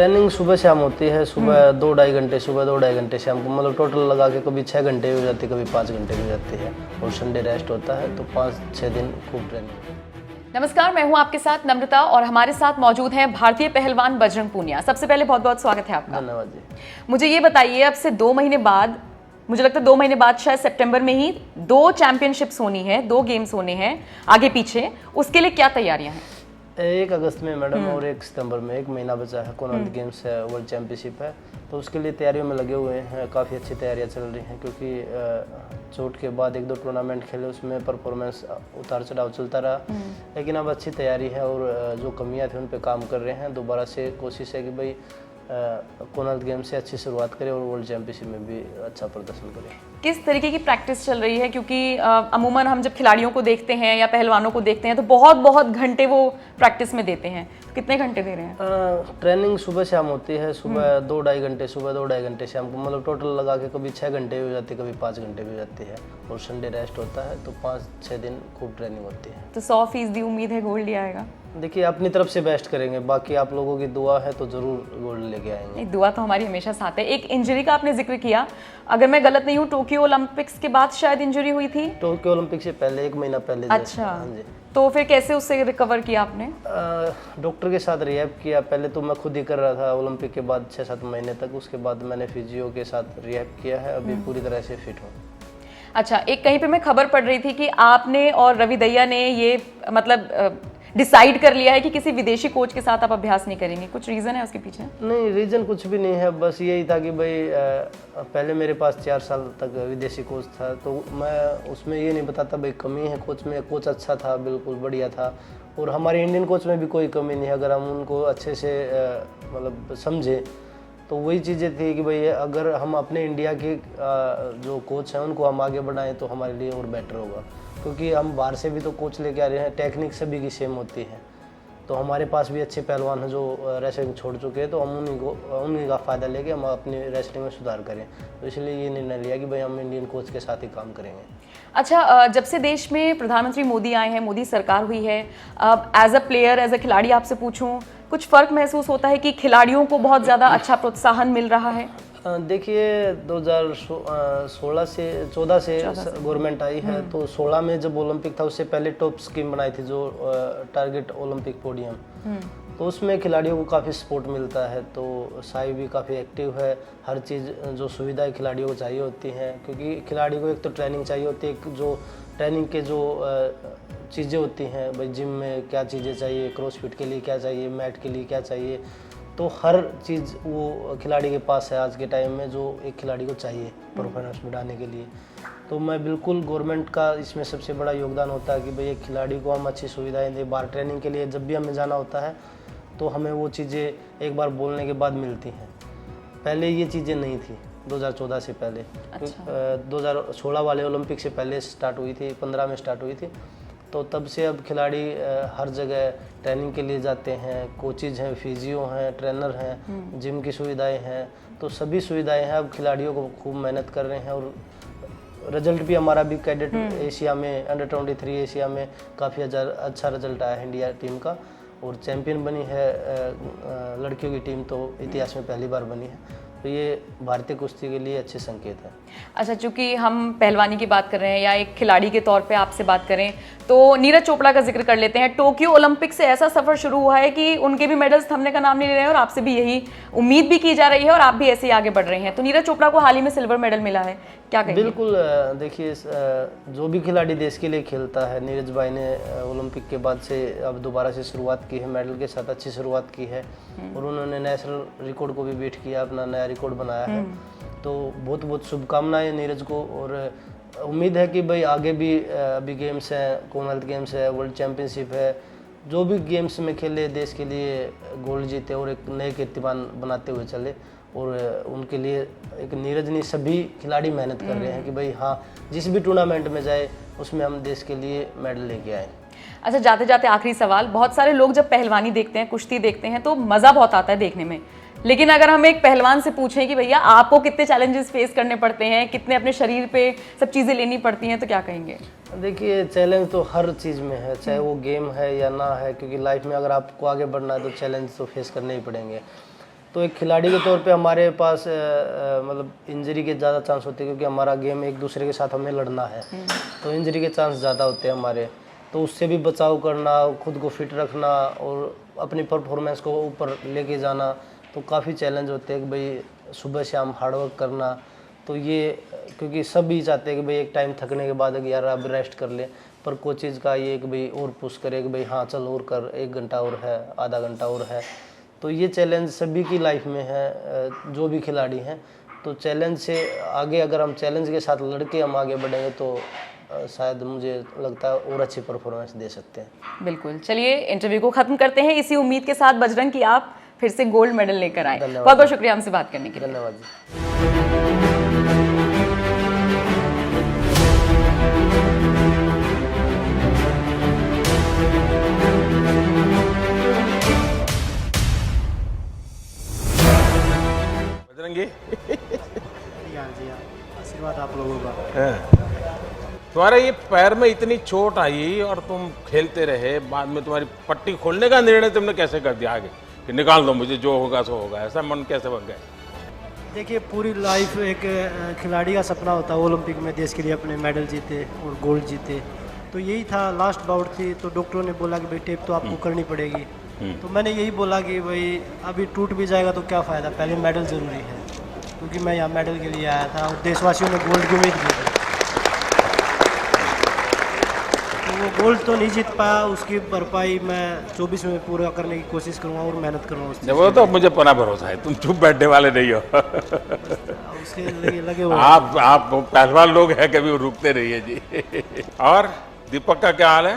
Training सुबह शाम होती है। सुबह 2-2.5 घंटे, सुबह 2-2.5 घंटे शाम को, मतलब टोटल लगा के कभी 6 घंटे भी हो जाती है, कभी 5 घंटे भी हो जाती है। और संडे रेस्ट होता है, तो 5-6 दिन खूब ट्रेनिंग। नमस्कार, मैं हूं आपके साथ नम्रता और हमारे साथ मौजूद हैं भारतीय पहलवान बजरंग पूनिया। सबसे पहले बहुत बहुत स्वागत है आपका। धन्यवाद जी। मुझे ये बताइए, अब से 2 महीने बाद, मुझे लगता है 2 महीने बाद शायद सितंबर में ही 2 चैंपियनशिप्स होनी है, 2 गेम्स होने हैं आगे पीछे, उसके लिए क्या तैयारियां हैं? 1 अगस्त में मैडम और 1 सितंबर में, 1 महीना बचा है। कॉमनवेल्थ गेम्स है, वर्ल्ड चैंपियनशिप है, तो उसके लिए तैयारियों में लगे हुए हैं। काफ़ी अच्छी तैयारियां चल रही हैं, क्योंकि चोट के बाद 1-2 टूर्नामेंट खेले, उसमें परफॉर्मेंस उतार चढ़ाव चलता रहा। लेकिन अब अच्छी तैयारी है और जो कमियां थी उन पे काम कर रहे हैं। दोबारा से कोशिश है कि भाई कॉमनवेल्थ गेम से अच्छी शुरुआत करें और वर्ल्ड चैंपियनशिप में भी अच्छा प्रदर्शन करें। किस तरीके की प्रैक्टिस चल रही है? क्योंकि अमूमन हम जब खिलाड़ियों को देखते हैं या पहलवानों को देखते हैं तो बहुत बहुत घंटे वो प्रैक्टिस में देते हैं। कितने घंटे दे रहे हैं? ट्रेनिंग सुबह शाम होती है। सुबह 2-2.5 घंटे, सुबह 2-2.5 घंटे शाम को, मतलब टोटल लगा के कभी 6 घंटे भी हो जाती है, कभी 5 घंटे भी हो जाती है। और संडे रेस्ट होता है, तो 5-6 दिन खूब ट्रेनिंग होती है। तो 100% उम्मीद है गोल्ड लिया आएगा? देखिए, अपनी तरफ से बेस्ट करेंगे, बाकी आप लोगों की दुआ है तो जरूर गोल्ड लेके आएंगे। नहीं, दुआ तो हमारी हमेशा साथ है। एक इंजरी का आपने जिक्र किया, अगर मैं गलत नहीं हूँ टोक्यो ओलंपिक्स के बाद शायद इंजरी हुई थी? टोक्यो ओलंपिक से पहले, 1 महीना पहले। अच्छा, हाँ जी। तो फिर कैसे उससे रिकवर किया आपने? डॉक्टर के साथ रिहैब किया। पहले तो मैं खुद ही कर रहा था ओलंपिक के बाद 6-7 महीने तक। उसके बाद मैंने फिजियो के साथ रिहैब किया है। अभी पूरी तरह से फिट हूँ। अच्छा, एक कहीं पे मैं खबर पढ़ रही थी कि आपने और रवि दहिया ने ये मतलब डिसाइड कर लिया है कि किसी विदेशी कोच के साथ आप अभ्यास नहीं करेंगे। कुछ रीजन है उसके पीछे? नहीं, रीज़न कुछ भी नहीं है, बस यही था कि भाई पहले मेरे पास 4 साल तक विदेशी कोच था, तो मैं उसमें ये नहीं बताता भाई कमी है कोच में। कोच अच्छा था, बिल्कुल बढ़िया था, और हमारे इंडियन कोच में भी कोई कमी नहीं है अगर हम उनको अच्छे से मतलब समझे। तो वही चीज़ें थी कि भाई अगर हम अपने इंडिया के जो कोच हैं उनको हम आगे बढ़ाएं तो हमारे लिए और बेटर होगा, क्योंकि हम बाहर से भी तो कोच लेके आ रहे हैं। टेक्निक सभी की सेम होती है, तो हमारे पास भी अच्छे पहलवान हैं जो रेसलिंग छोड़ चुके हैं, तो हम उन्हीं का फ़ायदा लेके हम अपनी रेसलिंग में सुधार करें। तो इसलिए ये निर्णय लिया कि भाई हम इंडियन कोच के साथ ही काम करेंगे। अच्छा, जब से देश में प्रधानमंत्री मोदी आए हैं, मोदी सरकार हुई है, as a player, as a खिलाड़ी आपसे पूछूं, कुछ फ़र्क महसूस होता है कि खिलाड़ियों को बहुत ज़्यादा अच्छा प्रोत्साहन मिल रहा है? देखिए, 2014 से गवर्नमेंट आई है, तो 16 में जब ओलंपिक था उससे पहले टॉप स्कीम बनाई थी जो टारगेट ओलंपिक पोडियम, तो उसमें खिलाड़ियों को काफ़ी सपोर्ट मिलता है। तो साई भी काफ़ी एक्टिव है। हर चीज़ जो सुविधाएं खिलाड़ियों को चाहिए होती हैं, क्योंकि खिलाड़ी को एक तो ट्रेनिंग चाहिए होती है, एक जो ट्रेनिंग के जो चीज़ें होती हैं, भाई जिम में क्या चीज़ें चाहिए, क्रॉसफिट के लिए क्या चाहिए, मैट के लिए क्या चाहिए, तो हर चीज़ वो खिलाड़ी के पास है आज के टाइम में, जो एक खिलाड़ी को चाहिए परफॉर्मेंस बढ़ाने के लिए। तो मैं बिल्कुल, गवर्नमेंट का इसमें सबसे बड़ा योगदान होता है कि भाई एक खिलाड़ी को हम अच्छी सुविधाएं दें। बाहर ट्रेनिंग के लिए जब भी हमें जाना होता है तो हमें वो चीज़ें एक बार बोलने के बाद मिलती हैं। पहले ये चीज़ें नहीं थी 2014 से पहले। अच्छा। 2016 वाले ओलंपिक से पहले स्टार्ट हुई थी, 15 में स्टार्ट हुई थी। तो तब से अब खिलाड़ी हर जगह ट्रेनिंग के लिए जाते हैं। कोचेज हैं, फिजियो हैं, ट्रेनर हैं, जिम की सुविधाएं हैं, तो सभी सुविधाएं हैं। अब खिलाड़ियों को खूब मेहनत कर रहे हैं, और रिजल्ट भी हमारा भी कैडेट एशिया में, अंडर-23 एशिया में काफ़ी अच्छा रिजल्ट आया है इंडिया टीम का, और चैंपियन बनी है लड़कियों की टीम, तो इतिहास में पहली बार बनी है। तो ये भारतीय कुश्ती के लिए अच्छे संकेत है। अच्छा, चूंकि हम पहलवानी की बात कर रहे हैं या एक खिलाड़ी के तौर पे आपसे बात करें, तो नीरज चोपड़ा का जिक्र कर लेते हैं। टोक्यो ओलंपिक से ऐसा सफर शुरू हुआ है कि उनके भी मेडल्स थमने का नाम नहीं ले रहे हैं, और आपसे भी यही उम्मीद भी की जा रही है और आप भी ऐसे ही आगे बढ़ रहे हैं। तो नीरज चोपड़ा को हाल ही में सिल्वर मेडल मिला है, क्या कहेंगे? बिल्कुल, देखिए, जो भी खिलाड़ी देश के लिए खेलता है, नीरज भाई ने ओलंपिक के बाद से अब दोबारा से शुरुआत की है, मेडल के साथ अच्छी शुरुआत की है, और उन्होंने नेशनल रिकॉर्ड को भी बीट किया, अपना नया रिकॉर्ड बनाया है। तो बहुत बहुत शुभकामनाएं नीरज को, और उम्मीद है कि भाई आगे भी अभी गेम्स हैं, कॉमनवेल्थ गेम्स है, वर्ल्ड चैंपियनशिप है, जो भी गेम्स में खेले देश के लिए गोल्ड जीते और एक नए कीर्तिमान बनाते हुए चले। और उनके लिए एक नीरज नहीं, सभी खिलाड़ी मेहनत कर रहे हैं कि भाई हाँ, जिस भी टूर्नामेंट में जाए उसमें हम देश के लिए मेडल लेके आए। अच्छा, जाते जाते आखिरी सवाल, बहुत सारे लोग जब पहलवानी देखते हैं, कुश्ती देखते हैं, तो मज़ा बहुत आता है देखने में, लेकिन अगर हम एक पहलवान से पूछें कि भैया आपको कितने चैलेंजेस फेस करने पड़ते हैं, कितने अपने शरीर पे सब चीज़ें लेनी पड़ती हैं, तो क्या कहेंगे? देखिए, चैलेंज तो हर चीज़ में है, चाहे वो गेम है या ना है, क्योंकि लाइफ में अगर आपको आगे बढ़ना है तो चैलेंज तो फेस करने ही पड़ेंगे। तो एक खिलाड़ी के तौर पे हमारे पास मतलब इंजरी के ज़्यादा चांस होते हैं, क्योंकि हमारा गेम एक दूसरे के साथ हमें लड़ना है, तो इंजरी के चांस ज़्यादा होते हैं हमारे। तो उससे भी बचाव करना, खुद को फिट रखना और अपनी परफॉर्मेंस को ऊपर लेके जाना, तो काफ़ी चैलेंज होते हैं कि भाई सुबह शाम हार्डवर्क करना। तो ये क्योंकि सभी चाहते हैं कि भाई एक टाइम थकने के बाद यार अब रेस्ट कर ले, पर कोचेज़ का ये कि भाई और पुश करे कि भाई हाँ चल और कर, 1 घंटा और है, आधा घंटा और है। तो ये चैलेंज सभी की लाइफ में है, जो भी खिलाड़ी हैं। तो चैलेंज से आगे, अगर हम चैलेंज के साथ लड़के हम आगे बढ़ेंगे तो शायद मुझे लगता है और अच्छी परफॉर्मेंस दे सकते हैं। बिल्कुल, चलिए इंटरव्यू को खत्म करते हैं इसी उम्मीद के साथ बजरंग कि आप फिर से गोल्ड मेडल लेकर आए। बहुत बहुत शुक्रिया हमसे बात करने के लिए। धन्यवाद जी। बजरंगी आशीर्वाद आप लोगों का। तुम्हारा ये पैर में इतनी चोट आई और तुम खेलते रहे, बाद में तुम्हारी पट्टी खोलने का निर्णय तुमने कैसे कर दिया आगे कि निकाल दो, मुझे जो होगा सो होगा, ऐसा मन कैसे बन गया? देखिए, पूरी लाइफ एक खिलाड़ी का सपना होता है ओलंपिक में देश के लिए अपने मेडल जीते और गोल्ड जीते। तो यही था, लास्ट बाउट थी, तो डॉक्टरों ने बोला कि भाई टेप तो आपको करनी पड़ेगी। तो मैंने यही बोला कि भाई अभी टूट भी जाएगा तो क्या फ़ायदा, पहले मेडल ज़रूरी है, क्योंकि मैं यहाँ मेडल के लिए आया था और देशवासियों ने गोल्ड की उम्मीद की थी। तो वो गोल्ड तो नहीं जीत पाया, उसकी भरपाई मैं 24 में पूरा करने की कोशिश करूँगा और मेहनत करूँगा उस चीज़ वो तो मुझे पूरा भरोसा है, तुम चुप बैठने वाले नहीं हो। उसके लगे हुए आप पहलवान लोग हैं, कभी रुकते रहिए जी। और दीपक का क्या हाल है?